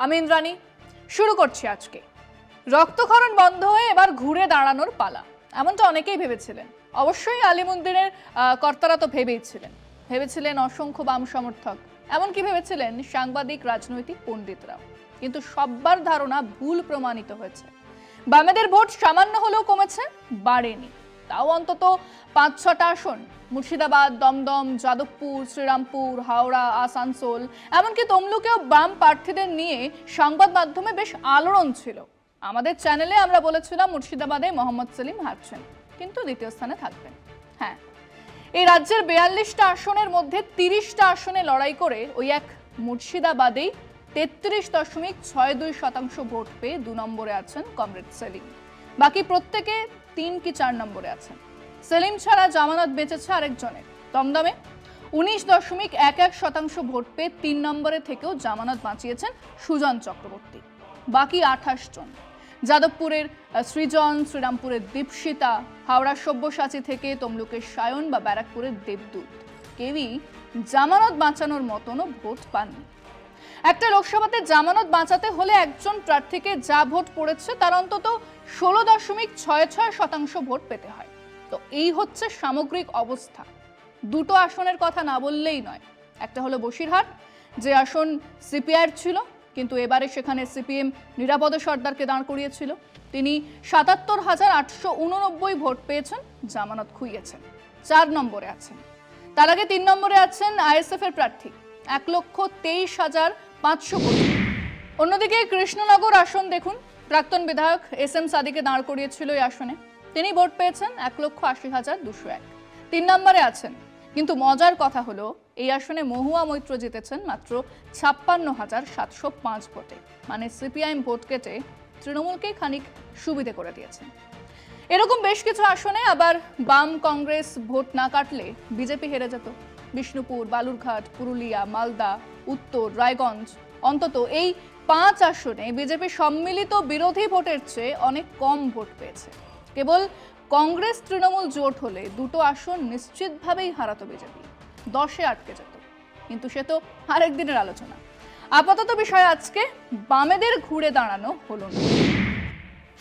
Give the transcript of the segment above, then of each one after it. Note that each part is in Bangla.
আমি ইন্দ্রাণী শুরু করছি আজকে। রক্তক্ষরণ বন্ধ হয়ে এবার ঘুরে দাঁড়ানোর পালা, এমনটা অনেকেই ভেবেছিলেন। অবশ্যই আলিমুদ্দিনের কর্তারা তো ভেবেছিলেন অসংখ্য বাম সমর্থক, এমনকি ভেবেছিলেন সাংবাদিক, রাজনৈতিক পণ্ডিতরাও। কিন্তু সবার ধারণা ভুল প্রমাণিত হয়েছে। বামেদের ভোট সামান্য হলেও কমেছে, বাড়েনি। তাও অন্তত ৫-৬টা আসন, মুর্শিদাবাদ, দমদম, যাদবপুর, শ্রীরামপুর, হাওড়া, আসানসোল, এমনকি তমলুকেও বাম প্রার্থীদের নিয়ে সংবাদ মাধ্যমে বেশ আলোড়ন ছিল। আমাদের চ্যানেলে আমরা বলেছিলাম মুর্শিদাবাদে মোহাম্মদ সেলিম হারছেন, কিন্তু দ্বিতীয় স্থানে থাকবেন। হ্যাঁ, এই রাজ্যের ৪২টা আসনের মধ্যে ৩০টা আসনে লড়াই করে ওই এক মুর্শিদাবাদেই ৩৩.৬২% ভোট পেয়ে ২ নম্বরে আছেন কমরেড সেলিম। বাকি প্রত্যেকে ৩ কি ৪ নম্বরে আছেন। সেলিম ছাড়া জামানত বেঁচেছে আরেকজনের। দমদমে ১৯.১১% ভোট পেয়ে ৩ নম্বরে থেকেও জামানত বাঁচিয়েছেন সুজন চক্রবর্তী। বাকি ২৮ জন, যাদবপুরের সৃজন, শ্রীরামপুরের দীপশিতা, হাওড়ার সব্যসাচী থেকে তমলুকের সায়ন বা ব্যারাকপুরের দেবদূত, কেউই জামানত বাঁচানোর মতনও ভোট পাননি। একটা লোকসভাতে জামানত বাঁচাতে হলে একজন প্রার্থীকে যা ভোট পড়েছে তার অন্তত ১৬.৬৬% ভোট পেতে হয়। তো এই হচ্ছে সামগ্রিক অবস্থা। দুটো আসনের কথা না বললেই নয়। একটা হলো বসিরহাট, যে আসন সিপিআর ছিল, কিন্তু এবারে সেখানে সিপিএম নিরাপদ সর্দারকে দাঁড় করিয়েছিল। তিনি ৭৭,৮৮৯ ভোট পেয়েছেন, জামানত খুইয়েছেন, ৪ নম্বরে আছেন। তার আগে ৩ নম্বরে আছেন আইএসএফ এর প্রার্থী ১,২৩,৫০০ ভোট। অন্যদিকে কৃষ্ণনগর আসন দেখুন, প্রাক্তন বিধায়ক এস.এম. সাদিকে দাঁড় করিয়েছিল এই আসনে। তিনি ভোট পেয়েছেন ১,৮০,২০১। ৩ নম্বরে আছেন। কিন্তু মজার কথা হলো, এই আসনে মহুয়া মৈত্র জিতেছেন মাত্র ৫৬,৭০৫ ভোটে। মানে সিপিআইএম ভোট কেটে তৃণমূলকে খানিক সুবিধে করে দিয়েছেন। এরকম বেশ কিছু আসনে আবার বাম কংগ্রেস ভোট না কাটলে বিজেপি হেরে যেত। বিষ্ণুপুর, বালুরঘাট, পুরুলিয়া, মালদা, উত্তর, রায়গঞ্জ, অন্তত এই ৫ আসনে বিজেপি সম্মিলিত বিরোধী ভোটের চেয়ে অনেক কম ভোট পেয়েছে। কেবল কংগ্রেস তৃণমূল জোট হলে দুটো আসন নিশ্চিতভাবেই হারাতো বিজেপি, 10-এ আটকে যেত। কিন্তু সে তো আরেক দিনের আলোচনা। আপাতত বিষয় আজকে বামেদের ঘুরে দাঁড়ানো হলো না।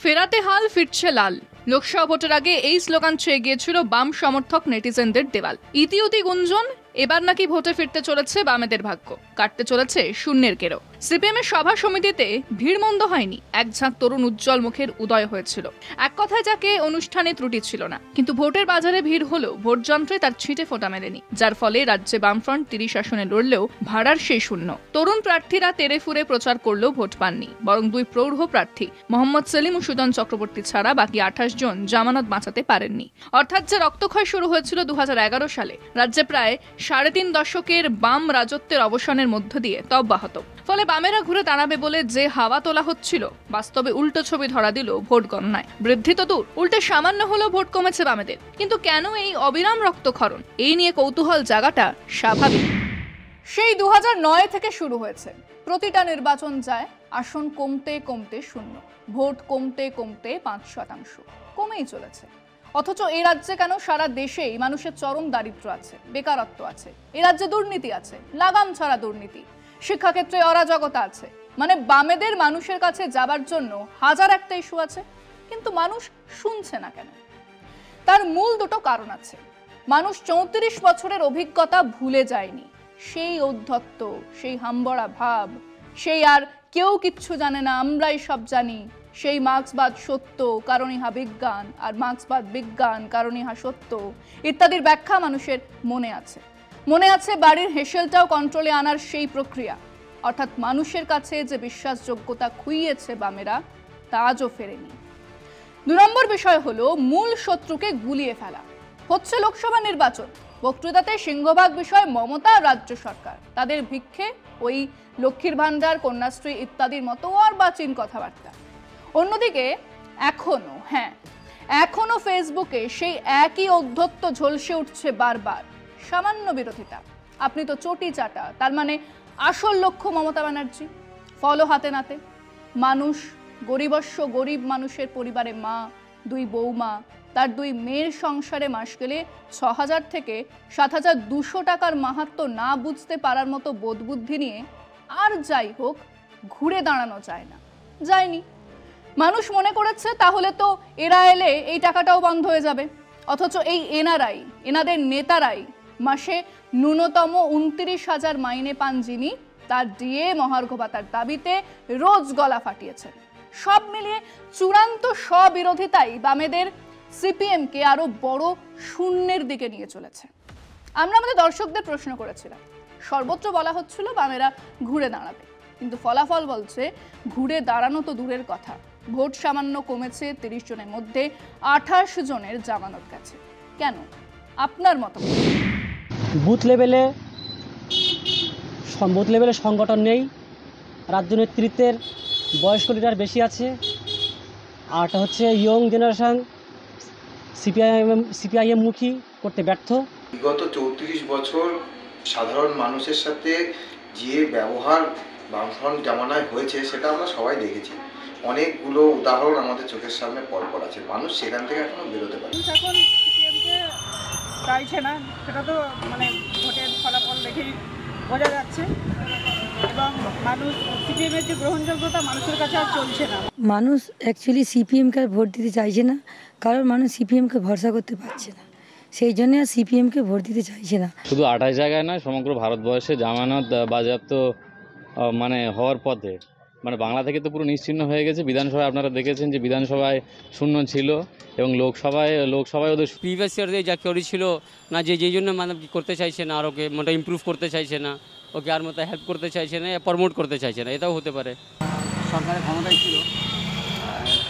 ফেরাতে হাল, ফিরছে লাল। লোকসভা ভোটের আগে এই স্লোগান ছুঁয়ে গিয়েছিল বাম সমর্থক নেটিজেনদের দেওয়াল। ইতিউতি গুঞ্জন, এবার নাকি ভোটে ফিরতে চলেছে বামেদের ভাগ্য, কাটতে চলেছে শূন্যের কেরো। সিপিএম এর সভা সমিতিতে ভিড় মন্দ হয়নি, এক ঝাঁক তরুণ উজ্জ্বল মুখের উদয় হয়েছিল। এক কথায় যাকে অনুষ্ঠানে ত্রুটি ছিল না। কিন্তু ভোটের বাজারে ভিড় হলেও ভোট যন্ত্রে তার ছিটে ফোঁটা মেলেনি, যার ফলে রাজ্যে বামফ্রন্ট ৩০ আসনে লড়লেও ভাড়ার সেই শূন্য। তরুণ প্রার্থীরা তেরে ফুরে প্রচার করলেও ভোট পাননি, বরং ২ প্রৌঢ় প্রার্থী মোহাম্মদ সেলিম ও সুজন চক্রবর্তী ছাড়া বাকি ২৮ জন জামানত বাঁচাতে পারেননি। অর্থাৎ যে রক্তক্ষয় শুরু হয়েছিল ২০১১ সালে, রাজ্যে প্রায় ৩.৫ দশকের বাম রাজত্বের অবসানের মধ্য দিয়ে অব্যাহত। ফলে বামেরা ঘুরে দাঁড়াবে বলে যে হাওয়া তোলা হচ্ছিল, বাস্তবে উল্টো ছবি ধরা দিল ভোট গণনায়। বৃদ্ধি তো দূর, উল্টে সামান্য হলেও ভোট কমেছে বামেদের। কিন্তু কেন এই অবিরাম রক্তক্ষরণ? এই নিয়ে কৌতূহল জাগাটা স্বাভাবিক। সেই ২০০৯ থেকে শুরু হয়েছে। প্রতিটা নির্বাচন যায়, আসন কমতে কমতে শূন্য, ভোট কমতে কমতে ৫%, কমেই চলেছে। অথচ এই রাজ্যে কেন, সারা দেশেই মানুষের চরম দারিদ্র্য আছে, বেকারত্ব আছে, এই রাজ্যে দুর্নীতি আছে, লাগাম ছাড়া দুর্নীতি, শিক্ষাক্ষেত্রে অরাজকতা আছে। মানে বামেদের মানুষের কাছে যাবার জন্য হাজার একটা ইস্যু আছে, কিন্তু মানুষ শুনছে না কেন? তার মূল দুটো কারণ আছে। মানুষ ৩৪ বছরের অভিজ্ঞতা ভুলে যায়নি। সেই ঔদ্ধত্য, সেই হাম্বড়া ভাব, সেই আর কেউ কিচ্ছু জানে না, আমরাই সব জানি, সেই মার্ক্সবাদ সত্য কারণ ইহা বিজ্ঞান, আর মার্ক্সবাদ বিজ্ঞান কারণ ইহা সত্য ইত্যাদির ব্যাখ্যা মানুষের মনে আছে। মনে আছে বাড়ির হেসেলটাও কন্ট্রোলে আনার সেই প্রক্রিয়া। অর্থাৎ মানুষের কাছে যে বিশ্বাসযোগ্যতা খুইয়েছে বামেরা, তা আজও ফেরেনি। ২ নম্বর বিষয় হলো মূল শত্রুকে গুলিয়ে ফেলা। হচ্ছে লোকসভা নির্বাচন, বক্তৃতাতে সিংহভাগ বিষয় মমতা আর রাজ্য সরকার, তাদের ভিক্ষে ওই লক্ষ্মীর ভান্ডার, কন্যাশ্রী ইত্যাদির মতো অর্বাচীন কথাবার্তা। অন্যদিকে এখনো ফেসবুকে সেই একই ঔদ্ধত্য ঝলসে উঠছে বারবার। সামান্য বিরোধিতা, আপনি তো চটি চাটা, তার মানে আসল লক্ষ্য মমতা ব্যানার্জি। ফলো হাতে নাতে মানুষ, গরিব মানুষের পরিবারে মা, 2 বৌমা, তার 2 মেয়ের সংসারে মাস গেলে ৬,০০০ থেকে ৭,২০০ টাকার মাহাত্ম্য না বুঝতে পারার মতো বোধবুদ্ধি নিয়ে, আর যাই হোক ঘুরে দাঁড়ানো যায় না, যায়নি। মানুষ মনে করেছে তাহলে তো এরা এলে এই টাকাটাও বন্ধ হয়ে যাবে, অথচ এই এনাদের নেতারাই মাসে ন্যূনতম 29,000 মাইনে পান যিনি, তার ডিএ মহার্ঘ ভাতার দাবিতে রোজ গলা ফাটিয়েছেন। সব মিলিয়ে চূড়ান্ত স্ববিরোধিতাই বামেদের সিপিএমকে আরো বড় শূন্যের দিকে নিয়ে চলেছে। আমরা আমাদের দর্শকদের প্রশ্ন করেছিলাম, সর্বত্র বলা হচ্ছিল বামেরা ঘুরে দাঁড়াবে, কিন্তু ফলাফল বলছে ঘুরে দাঁড়ানো তো দূরের কথা, ভোট সামান্য কমেছে, 30 জনের মধ্যে 28 জনের জামানত গেছে। কেন? আপনার মতামত। বুথ লেভেলে সংগঠন নেই, রাজ্য নেতৃত্বের বয়স্ক লিডার বেশি আছে, আরটা হচ্ছে ইয়ং জেনারেশন সিপিআইএম মুখী করতে ব্যর্থ। বিগত 34 বছর সাধারণ মানুষের সাথে যে ব্যবহার বামফ্রন্ট জামানায় হয়েছে সেটা আমরা সবাই দেখেছি। অনেকগুলো উদাহরণ আমাদের চোখের সামনে পরপর আছে, মানুষ সেখান থেকে এখনো বেরোতে পারে। এখন সিপিএমকে চাইছে না, সেটা তো মানে ভোটের ফলাফল দেখেই বোঝা যাচ্ছে, এবং মানুষ সিপিএমের যে গ্রহণযোগ্যতা মানুষের কাছে আর চলছে না। মানুষ অ্যাকচুয়ালি সিপিএমকে আর ভোট দিতে চাইছে না, কারণ মানুষ সিপিএমকে ভরসা করতে পারছে না, সেই জন্য আর সিপিএমকে ভোট দিতে চাইছে না। শুধু 28 জায়গায় নয়, সমগ্র ভারতবর্ষে জামানত বাজেয়াপ্ত মানে হওয়ার পথে, মানে বাংলা থেকে তো পুরো নিশ্চিহ্ন হয়ে গেছে। বিধানসভায় আপনারা দেখেছেন যে বিধানসভায় শূন্য ছিল, এবং লোকসভায় ওদের প্রিভিয়াস ইয়ারে যা করেছিল না, যেই জন্য মানে করতে চাইছে না, আর ওকে মানে ইমপ্রুভ করতে চাইছে না, ওকে আর মতো হেল্প করতে চাইছে না, প্রমোট করতে চাইছে না, এটাও হতে পারে। সরকারের ক্ষমতায় ছিল,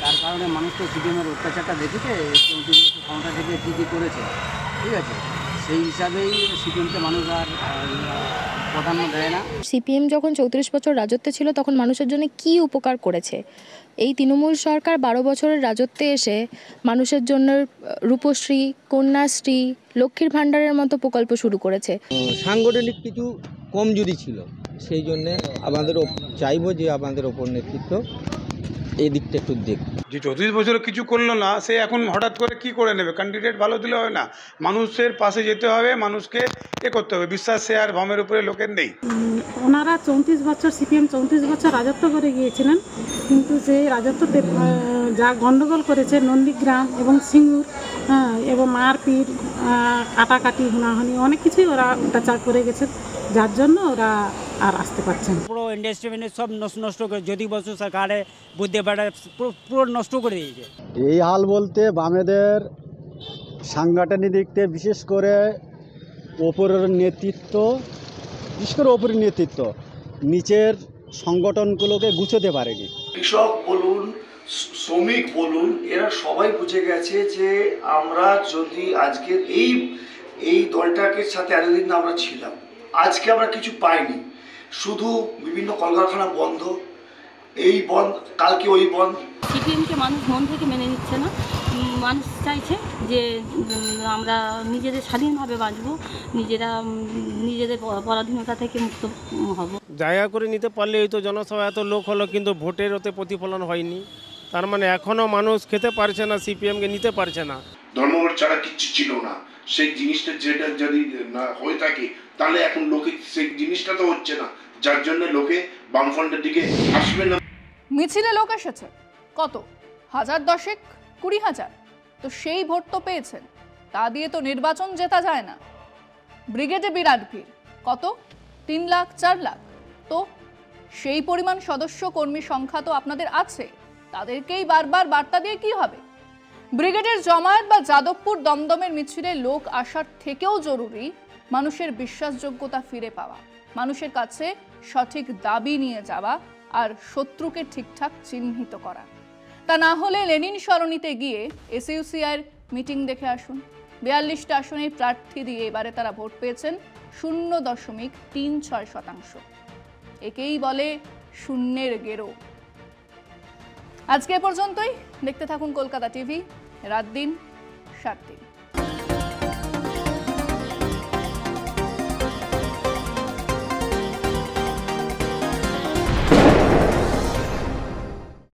তার কারণে মানুষ তো সিপিএমের অত্যাচারটা দেখেছে, 34 বছর ক্ষমতা থেকে কী করেছে, ঠিক আছে, সেই হিসাবেই সিপিএমকে মানুষ আর প্রাধান্য দেয় না। সিপিএম যখন 34 বছর রাজত্বে ছিল তখন মানুষের জন্য কি উপকার করেছে? এই তৃণমূল সরকার 12 বছরের রাজত্বে এসে মানুষের জন্য রূপশ্রী, কন্যাশ্রী, লক্ষ্মীর ভাণ্ডারের মতো প্রকল্প শুরু করেছে। সাংগঠনিক কিছু কমজোরি ছিল, সেই জন্যে আমাদের চাইবো যে আমাদের ওপর নেতৃত্ব এই দিকটা একটু দেখ। যে 34 বছরে কিছু করলো না, সে এখন হঠাৎ করে কি করে নেবে? ক্যান্ডিডেট ভালো দিলে হবে না, মানুষের পাশে যেতে হবে, মানুষকে করতে হবে। বিশ্বাস সে আর বামের উপরে লোকের নেই। ওনারা 34 বছর সিপিএম 34 বছর রাজত্ব করে গিয়েছিলেন, কিন্তু সেই রাজত্বতে যা গণ্ডগোল করেছে নন্দীগ্রাম এবং সিঙ্গুর, এবং মারপিট, কাটাকাটি, হুনাহুনি, অনেক কিছুই ওরা অত্যাচার করে গেছে, যার জন্য ওরা আর আসতে পারছেন। পুরো ইন্ডাস্ট্রি সব নষ্ট করে জ্যোতি বসু সরকারে বুদ্ধি বাড়া পুরো নষ্ট করে দিয়েছে। এই হাল বলতে বামেদের সাংগঠনিক দিক থেকে বিশেষ করে ওপরের নেতৃত্ব, নিচের সংগঠনগুলোকে গুছোতে পারেনি। কৃষক বলুন, শ্রমিক বলুন, এরা সবাই বুঝে গেছে যে আমরা যদি আজকের এই দলটাকে সাথে এতদিন আমরা ছিলাম, আজকে আমরা কিছু পাইনি, শুধু বিভিন্ন কলকারখানা বন্ধ, এই বন্ধ, কালকে ওই বন্ধ। সিপিএমকে মানুষ মন থেকে মেনে নিচ্ছে না, মানুষ চাইছে যে আমরা নিজেদের স্বাধীনভাবে বাঁচব, নিজেদের পরাধীনতা থেকে মুক্ত হব। জায়গা করে নিতে পারলে হয়তো জনসভা এত লোক হলো, কিন্তু ভোটের ওতে প্রতিফলন হয়নি। তার মানে এখনও মানুষ খেতে পারছে না, সিপিএমকে নিতে পারছে না। ধর্মঘট ছাড়া কিচ্ছু ছিল না, সেই জিনিসটা যেটা যদি না হয়ে থাকে তাহলে এখন লোকে সেই জিনিসটা তো হচ্ছে না, যার জন্য লোকে বামফ্রন্টের দিকে আসবে না। মিছিলে লোক এসেছে কত? 1000, 10, 20,000, তো সেই ভোট তো পেয়েছেন, তা দিয়ে তো নির্বাচন জেতা যায় না। ব্রিগেডে বিরাট ভিড়, কত? 3 লাখ, 4 লাখ, তো সেই পরিমাণ সদস্য কর্মী সংখ্যা তো আপনাদের আছে, তাদেরকেই বারবার বার্তা দিয়ে কি হবে? ব্রিগেডের জমায়েত বা যাদবপুর দমদমের মিছিলে লোক আসার থেকেও জরুরি মানুষের বিশ্বাসযোগ্যতা ফিরে পাওয়া, মানুষের কাছে সঠিক দাবি নিয়ে যাওয়া, আর শত্রুকে ঠিকঠাক চিহ্নিত করা। তা না হলে লেনিন সরণিতে গিয়ে এসইউসিআই মিটিং দেখে আসুন। 42টা আসনে প্রার্থী দিয়ে এবারে তারা ভোট পেয়েছেন 0.36%। একেই বলে শূন্যের গেরো। আজকে এ পর্যন্তই। দেখতে থাকুন কলকাতা টিভি, রাত দিন 7 দিন।